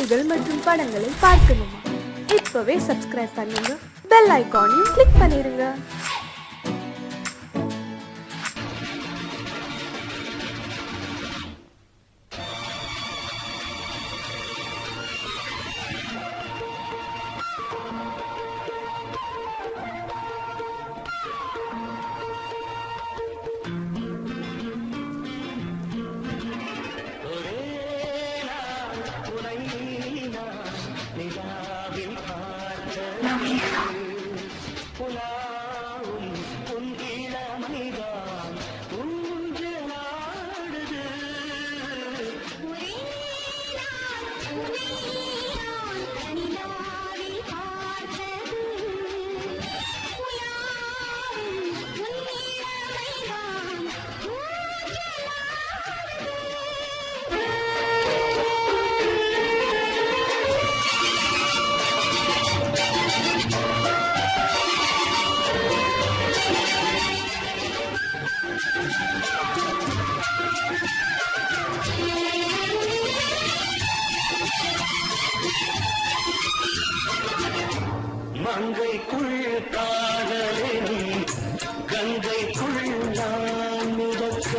பாடல்கள் மற்றும் படங்களை பார்க்கணுமா? இப்பவே சப்ஸ்கிரைப் பண்ணுங்க, பெல் ஐகானையும் கிளிக் பண்ணிருங்க. மங்கைக்குள் காதலின் கங்கைக்குள் நான் மிதக்க,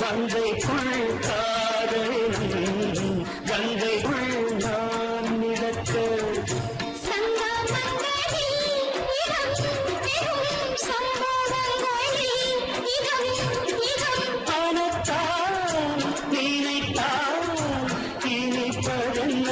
மங்கைக்குள் காதலின் கங்கைக்குள் நான் மிதக்க, ஆனத்தான் நினைத்தான் இனிப்பதென்ன,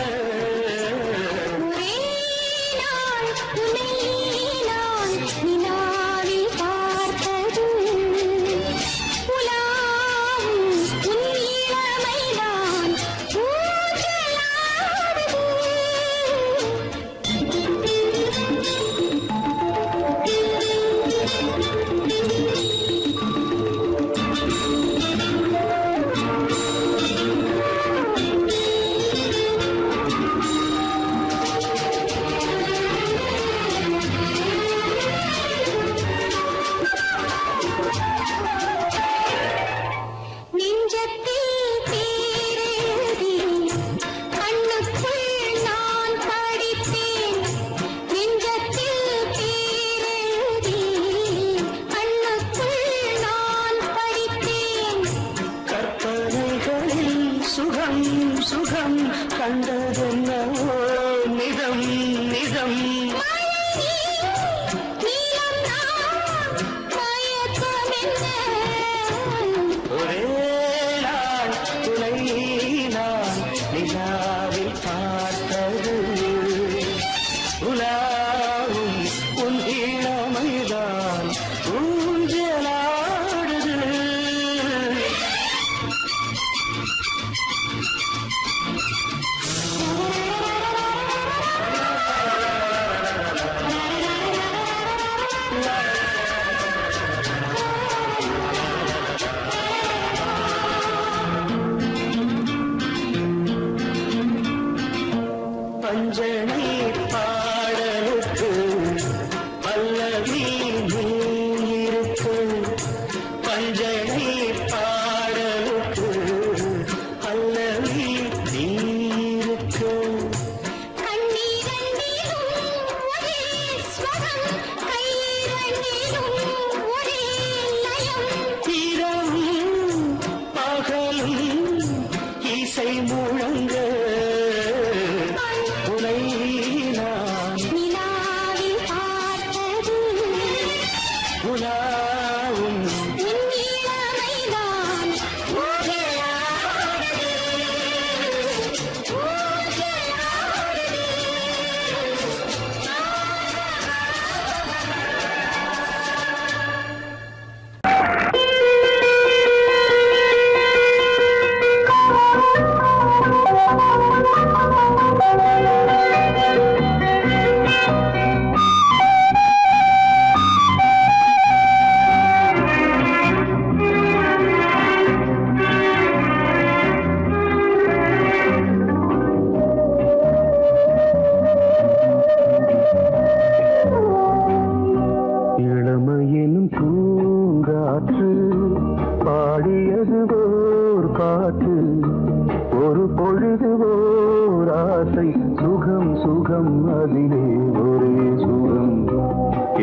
சுகம் சுகம் கண்டதென்னவோ நிதம் நிதம், ஒரே நாள் துணை நான் நிலாவில் பார்த்தது, உலாவும் உன் இளமைதான் ஊஞ்சலாடுது. பஞ்சனை பாடலுக்கு பல்லவி நீ இருக்கு, பஞ்சனை பாடலுக்கு பல்லவி நீ இருக்கு, இரவும் பகலும் இசை முழங்க, உனை சுகம் சுகம் அதிலே ஒரே சுகம்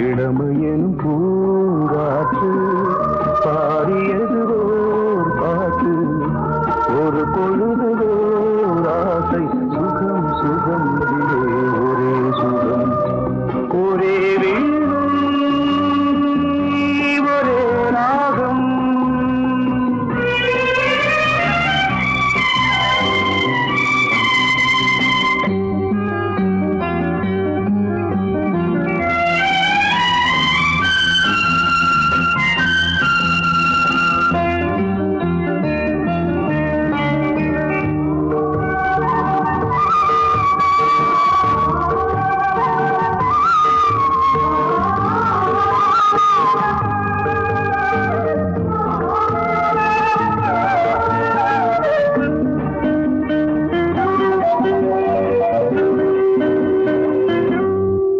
இளமையெனும் பூங்காற்று பாடியது ஓர் பாட்டு ஒரு பொழுதுவோர் ஆசை சுகம் சுகம் அதிலே ஒரே சுகம் ஒரே வீணை ஒரே ராகம்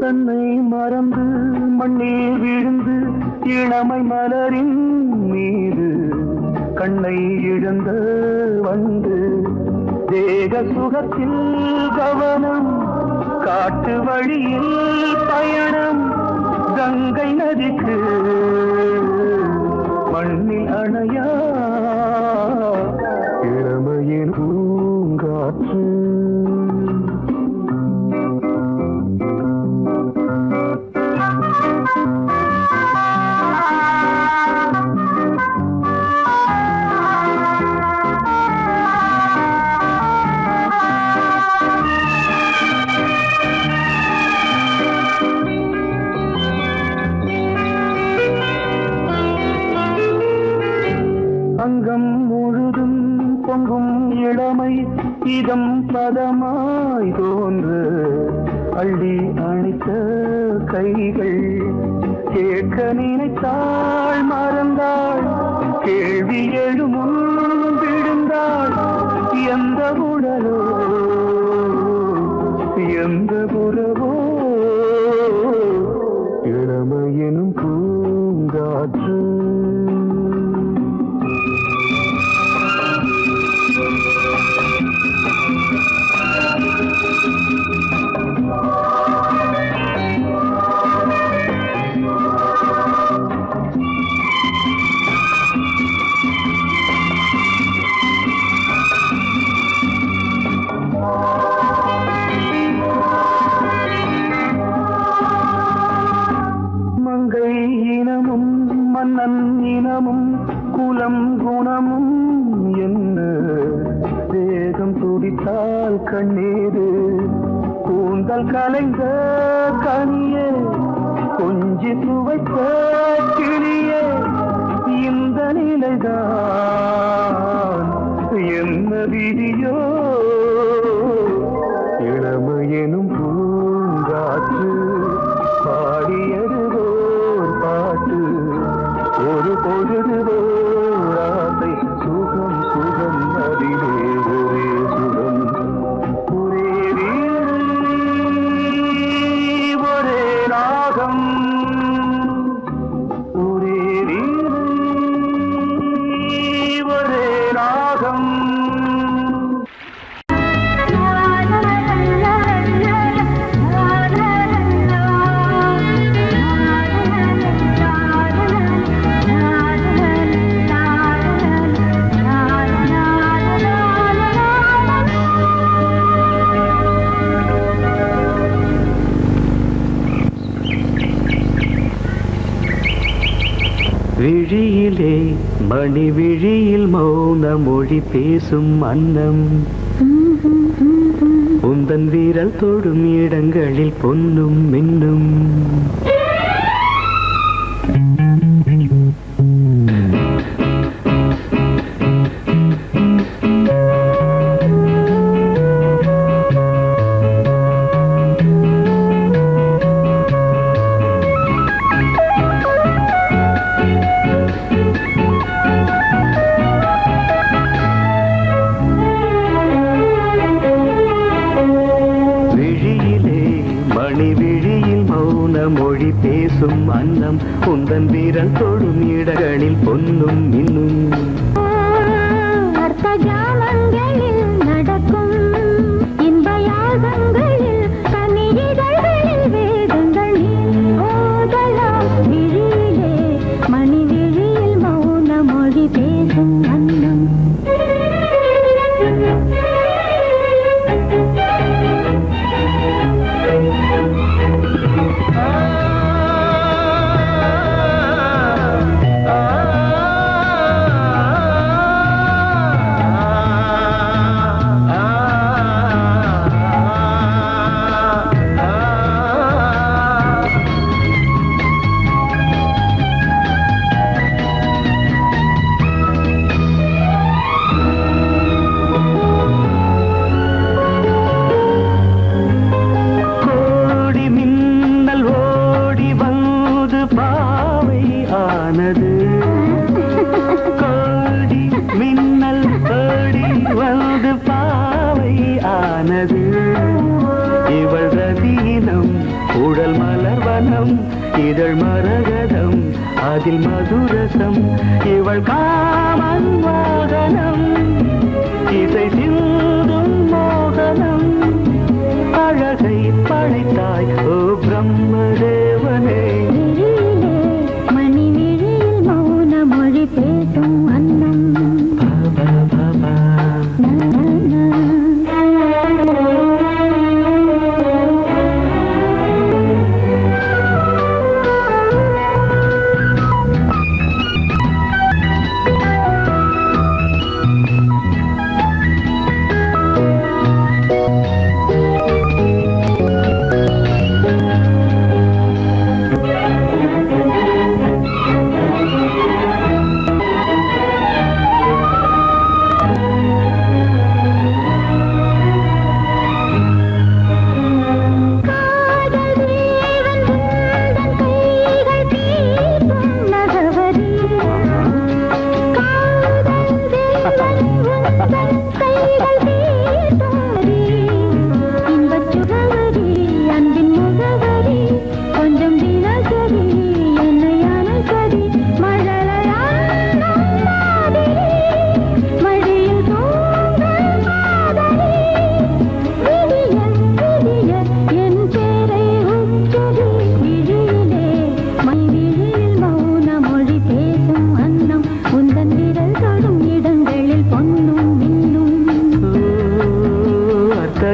தன்னை மறந்து மண்ணில் விழுந்து இளமை மலரின் மீது கண்ணை இழந்த வந்து தேக சுகத்தில் கவனம் காட்டு வழியில் பயணம் கங்கை நதிக்கு மண்ணில் அணையா இளமையின் பூங்காற்று அங்கம் முழுதும் பொங்கும் இளமை இதம் பதமாய் தோன்று அள்ளி அணைத்த கைகள் கேட்க நினைத்தாள் மறந்தாள் கேள்வி எழுமுன் விழுந்தாள் எந்த உடலோ எந்த புறவோ இளமையெனும் பூங்காற்று மங்கை இனமும் மன்னன் இனமும் குலம் குணமும் என்ன தேகம் துடித்தால் கண்ணீரு கூந்தல் கலைந்த கனியே கொஞ்சி துவைத்த கிளியே இந்த நிலைதான் என்ன விதியோ இளமையெனும் பூங்காற்று பாடியதுவோர் பாட்டு ஒரு பொழுதுவோர் ஆசை சுகம் சுகம் அதிலே ஒரே சுகம் ஒரே வீணை ஒரே ராகம் ஒரே வீணை ஒரே ராகம் விழியிலே மணி விழியில் மௌன மொழி பேசும் அன்னம் உந்தன் வீரல் தொடும் இடங்களில் பொன்னும் மின்னும் மொழி பேசும் அன்னம் உந்தன் வீரல் தொடும் இடங்களில் பொன்னும் மின்னும் அர்த்த ஜாமங்களில் நடக்கும் இன்ப யாகம் வந்தது இவள் ரதீனம் உடல் மலர்வனம் இதழ் மரகதம் அதில் மதுரசம் இவள் காமன் வாகனம் இசை சிந்தும் மோகனம் அழகை படைத்தாய் ஓ பிரம்மதேவனே மணி விழியில் மௌன மொழி பேசும் அன்னம்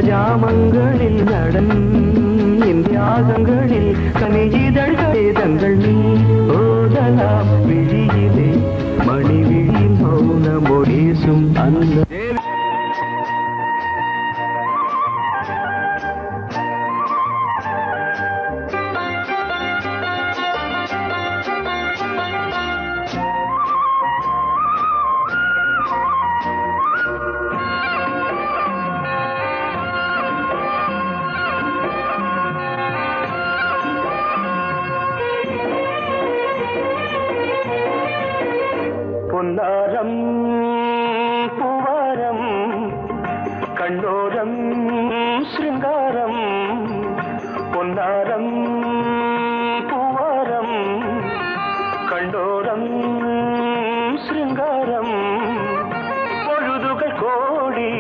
ஜாமங்களில் நடன் இந்தியாகங்களில் கனியிதழ்களே தங்கள் நீ ஓதலாம் விழியிலே மணி விழியில் மௌன மொழிசும் அந்த பொன்னாரம் பூவாரம் கண்டோரம் சிருங்காரம் பொன்னாரம் பூவாரம் கண்டோரம் சிருங்காரம் பொழுதுகள் கோடி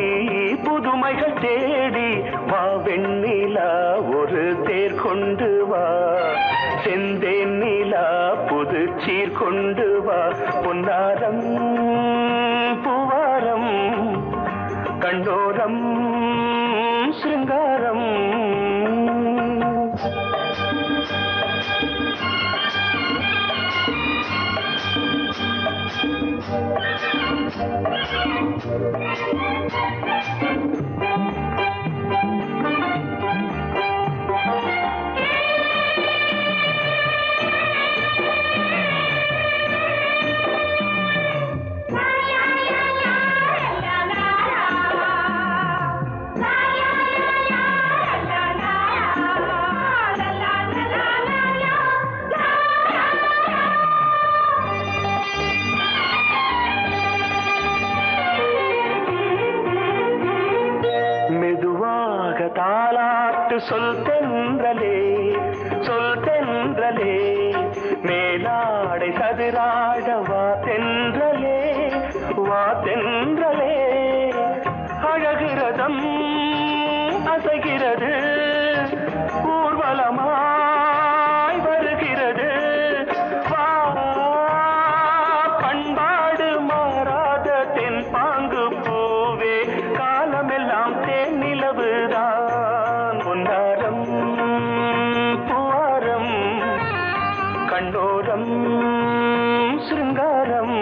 புதுமைகள் தேடி வா வெண்ணிலா ஒரு தேர் கொண்டு வா செந்தேன் நிலா புது சீர் கொண்டு வா பொன்னாரம் பூவாரம் கண்டோரம் சிருங்காரம் தாலாட்டு சொல் தென்றலே மேலாடை சதுராட வா தென்றலே அழகிறதம் அசைகிறது ஊர்வலமாய் வருகிறது வா பண்பாடு மாறாத தென் பாங்கு பூவே காலமெல்லாம் தேன் நிலவுதான் பொன்னாரம் பூவாரம் கண்டோரம் சிருங்காரம்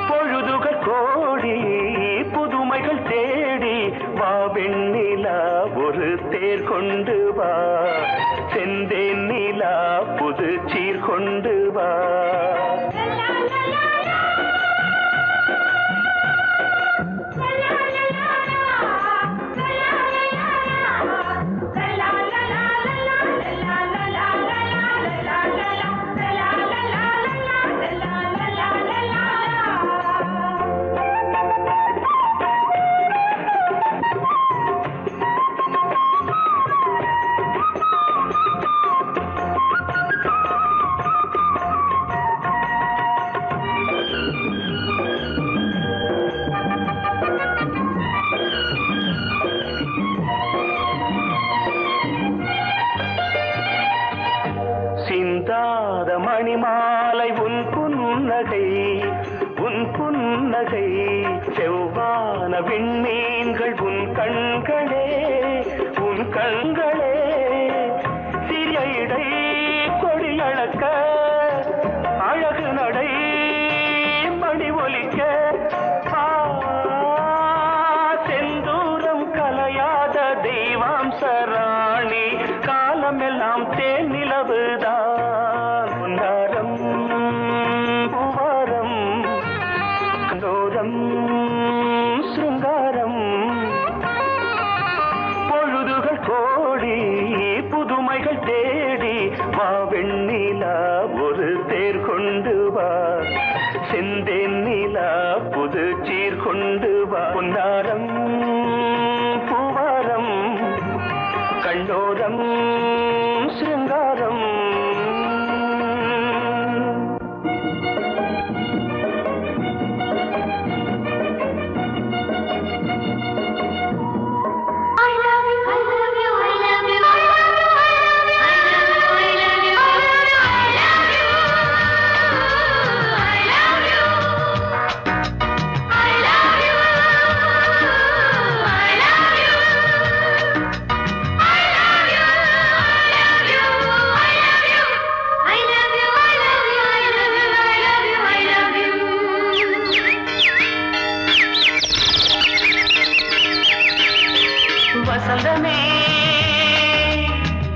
பொழுதுகள் கோடி புதுமைகள் தேடி வா வெண்ணிலா ஒரு தேர் கொண்டு வா செந்தேன் நிலா புது சீர் கொண்டு வா புன்னகை செவ்வான விண்மீன்கள் உன் கண்களே உன் கண்களே சிறிய இடை கொடியளக்க அழகு நடை மணி ஒலிக்க செந்தூரம் கலையாத தெய்வாம்சராணி காலமெல்லாம் தேன் நிலவுதான் உன்னாரம் பூவாரம் கண்டோரம் சிருங்காரம் பொழுதுகள் கோடி புதுமைகள் தேடி வா வெண்ணிலா ஒரு தேர் கொண்டு வா செந்தேன் நிலா புது சீர் கொண்டு வா பொன்னாரம் பூவாரம் கண்டோரம் சிருங்காரம் வசந்தமே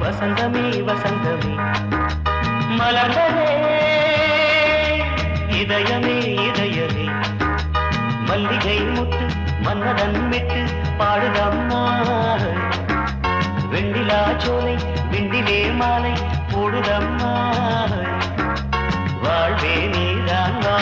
வசந்தமே வசந்தமே மலர்ந்ததே இதயமே இதயமே மல்லிகை முத்து மன்னதன் விட்டு பாடுதம்மா வெண்ணிலா சோலை விண்டிலே மாலை போடுதம்மா வாழ்வே நீதான் வா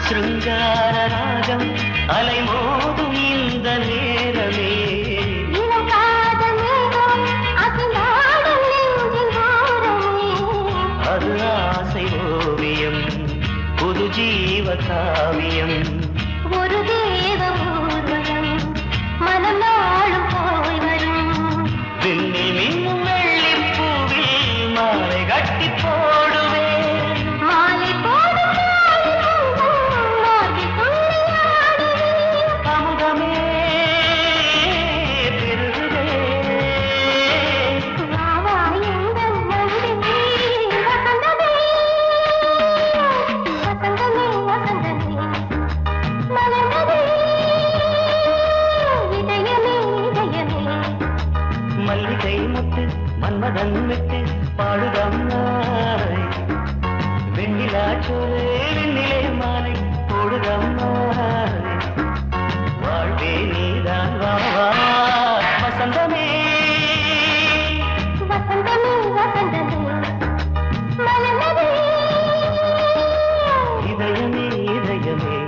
சிருங்கார ராகம் அலைமோதும் இந்த நேரமே அது ஆசை ஓவியம் புது ஜீவ காவியம் ஒரு தேவ ஊர்வலம் மனம் நாளும் போய் வரும் விண்ணில் மின்னும் வெள்ளி பூவில் மாலை கட்டி போடுவேன் மாலை போடும் அமுதமே பெருகுதே மல்லிகை முத்து மன்மதன் விட்டு பாடுதம்மாய் வெண்ணிலா சோலை வெண்ணிலே மாலை போடுதம்மாய் வாழ்வே நீதான் வா வசந்தமே வசந்தமே வசந்தமே மலர்ந்ததே இதயமே இதயமே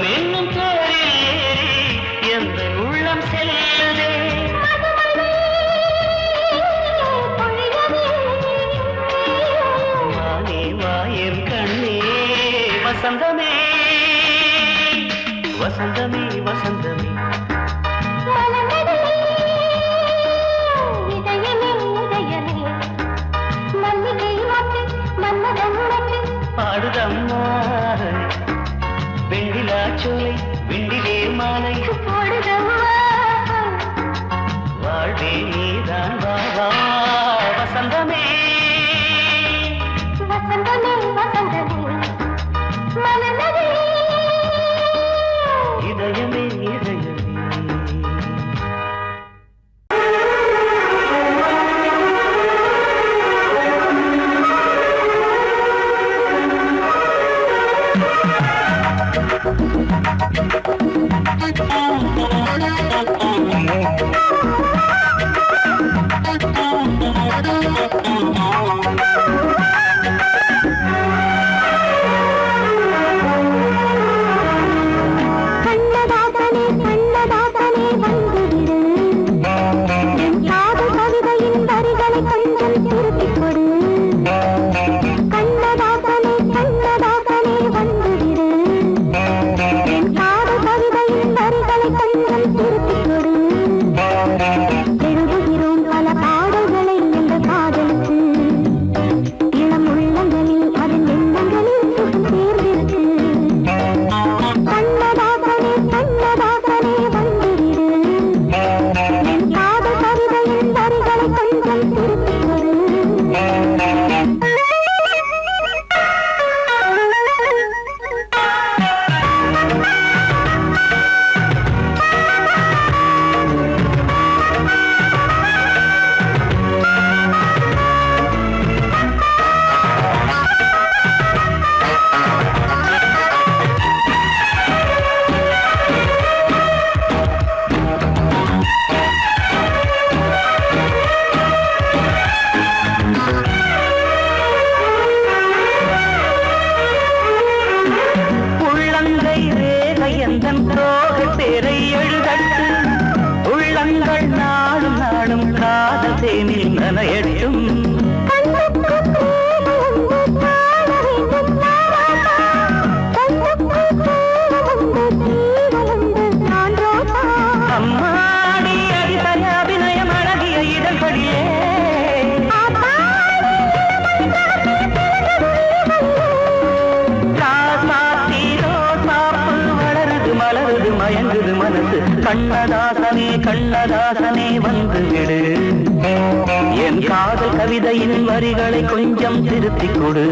மனம் என்னும் தேரில் ஏறி எந்த உள்ளம் செல்லுதே. வானே வாயன் கண்ணே வசந்தமே வசந்தமே வசந்தமே பாடுதம்மா வெண்ணிலா சோலை வெண்ணிலே மாலை வாழ்வே நீதான் வா வசந்தமே வசந்தமே வசந்தமே மலர்ந்ததே இதயமே இதயமே கண்ணதாசனே கண்ணதாசனே வந்துவிடு என் காதல் கவிதையின் வரிகளை கொஞ்சம் திருப்பிக் கொடு கண்ணதாசனே கண்ணதாசனே வந்துவிடு என் காதல் கவிதையின் வரிகளை கொஞ்சம் திருப்பிக் கொடு எழுதுகிறோம் பல பாடல்களை எங்கள் காதலுக்கு இளம் உள்ளங்களில் அதன் எண்ணங்களில் சுகம் சேர்ந்திருக்கு கண்ணதாசனே கண்ணதாசனே வந்துவிடு என் காதல் கவிதையின் வரிகளை கொஞ்சம் திருப்பிக் கொடு உள்ளங்கை ரேகை எந்தன் தோகை பேரை எழுதட்டு உள்ளங்கள் நாடும் நாடும் காதல் தேனில் நனையட்டும் அம்மாடி அடித்தன அபிநயம் அழகிய இடர்படியே மலருது மயங்குது மனசு கண்ணதாசனே கண்ணதாசனே வந்துவிடு என் காதல் கவிதையின் வரிகளை கொஞ்சம் திருத்திக் கொடு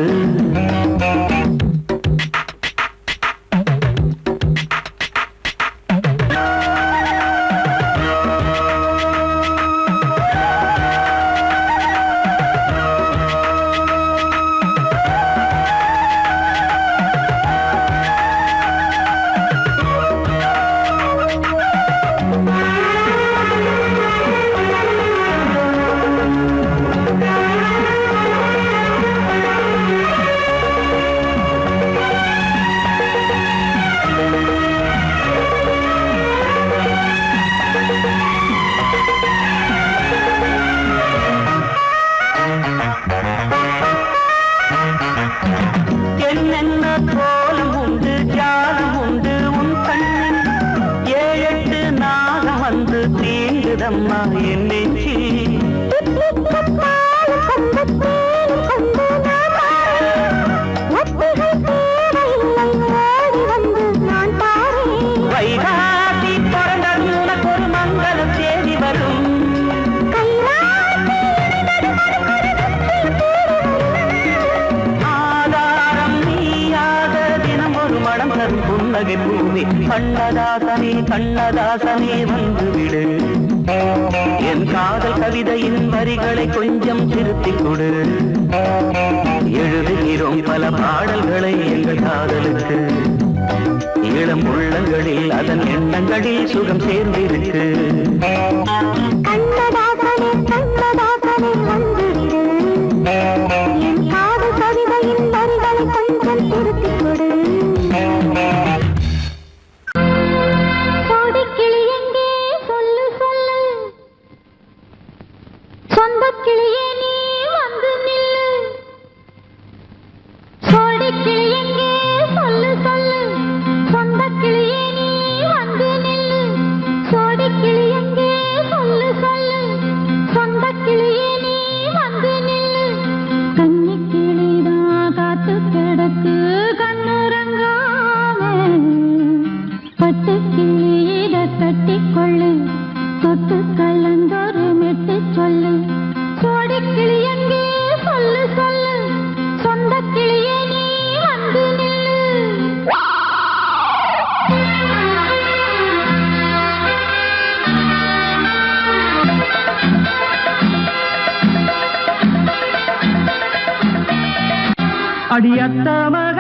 என்னென்ன கோலம் உண்டு ஜாலம் உண்டு உன் கண்ணில் ஏழெட்டு நாகம் வந்து தீண்டுதம்மா என் நெஞ்சில் வைகாசி பிறந்தது உனக்கு ஒரு மங்கள தேதி வரும் ஆதாரம் நீயாக தினம் ஒரு மனம் தரும் புன்னகை பூமி கண்ணதாசனே கண்ணதாசனே வந்துவிடு என் காதல் கவிதையின் வரிகளை கொஞ்சம் திருத்திக் கொடு எழுதுகிறோம் பல பாடல்களை எங்கள் காதலுக்கு இளம் உள்ளங்களில் அதன் எண்ணங்களில் சுகம் சேர்ந்திருக்கு கண்ணதாசனே கண்ணதாசனே வந்துவிடு என் காதல் கவிதையின் வரிகளை கொஞ்சம் திருத்திக் கொடு அடியத்த மக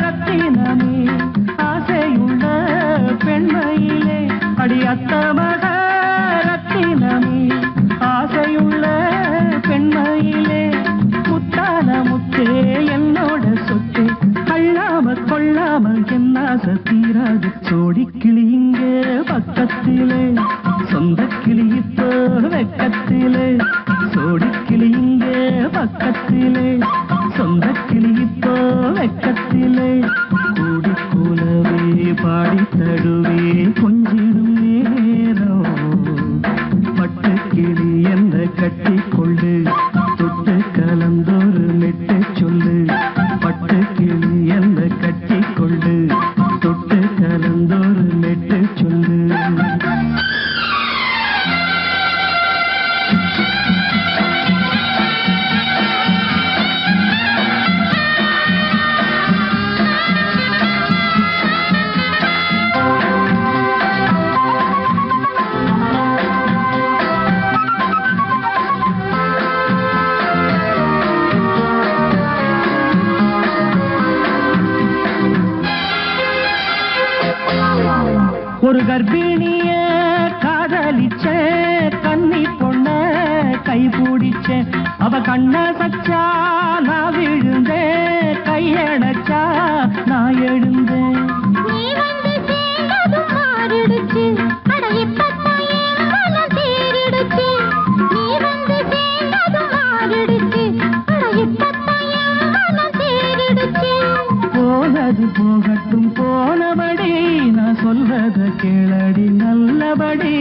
ரத்தினமே ஆசையுள்ள பெண்மையிலே அடியத்த மக ரத்தினமே ஆசையுள்ள பெண்மையிலே முத்தான முத்தே என்னோட சொத்து அள்ளாம கொள்ளாம என்ன தீராது சோடிக்கிளி இங்க பக்கத்திலே சொந்த கிளி இப்போ வெக்கத்திலே சோடிக்கிளி இங்க பக்கத்திலே சொந்த கிளி இப்போ வெக்கத்திலே கூடி கூலவே பாடி தடுவே கொஞ்சிடும் நேரம் பட்டு கிளி என்ன கட்டி கொண்டு தொட்டு கலந்தோறு மெட்டு சொல்லு பட்டு கிளி என்ன கட்டி கொண்டு தொட்டு கலந்தோறு மெட்டு சொல்லு ஒரு கர்ப்பிணிய காதலிச்ச கன்னி பொண்ண கை பிடிச்ச அவ கண்ண சச்சா நான் விழுந்தேன் கையடைச்சா நான் எழுந்தேன் நீ வந்து சேர்ந்ததும் மாறிடுச்சு அட இப்பத்தான் என் மனம் தேறிடுச்சு நீ வந்து சேர்ந்ததும் மாறிடுச்சு அட இப்பத்தான் என் மனம் தேறிடுச்சு போனது போகட்டும் போனபடி நான் சொல்றத கேளடி நல்லபடி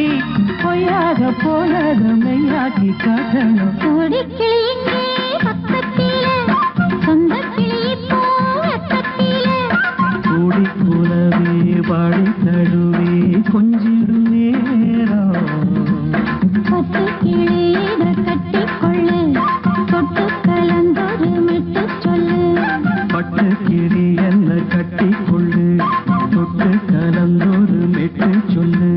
பொய்யாக போனத மெய்யாக்கி காட்டணும் கூடிக்கிளி இங்கே பக்கத்திலே சொந்த கிளி இப்போ வெக்கத்திலே கூடி கூலவே பாடி தடுவே கொஞ்சிடும் நேரம் பட்டு கிளியிட கட்டிக்கொள்ளு தொட்டு கலந்தொரு மெட்டு சொல்லு பட்டு கிளி என்ன கட்டி கொள்ளு தொட்டு கலந்தொரு மெட்டு சொல்லு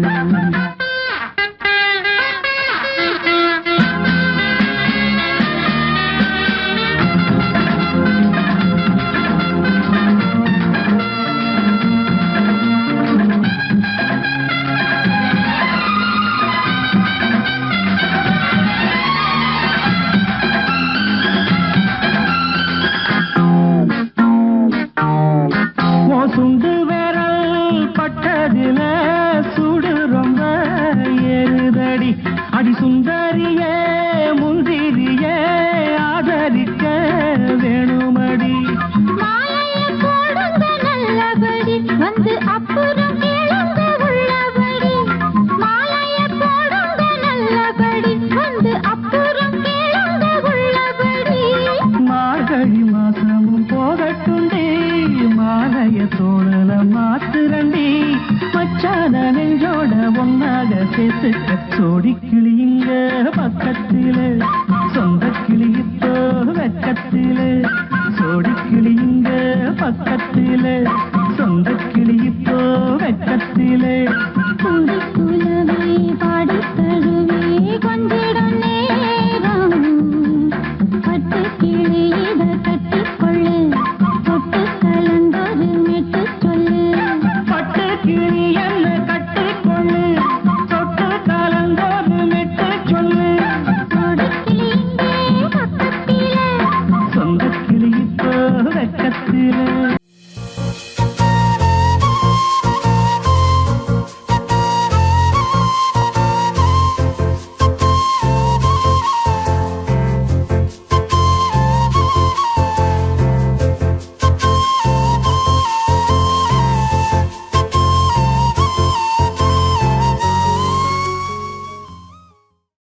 சுண்டு விரல் பட்டதில சுடு ரொம்ப ஏறுதடி அடி சுந்தரியே முந்திரியே ஆதரிக்க வேணுமடி மாலைய போடுங்க நல்லபடி வந்து அப்புறம் கேளுங்க உள்ளபடி மாலைய போடுங்க நல்லபடி வந்து அப்புறம் கேளுங்க உள்ளபடி மார்கழி மாசமும் போகட்டுண்டி மாலைய தோழல மாத்துரண்டி மச்சான நெஞ்சோட ஒன்னாக சேர்த்துக்க சோடி கிளி இங்க பக்கத்திலே சொந்த கிளி இப்போ வெக்கத்திலே சோடி கிளி இங்க பக்கத்திலே சொந்த கிளி இப்போ வெக்கத்திலே கூடி கூலவே பாடி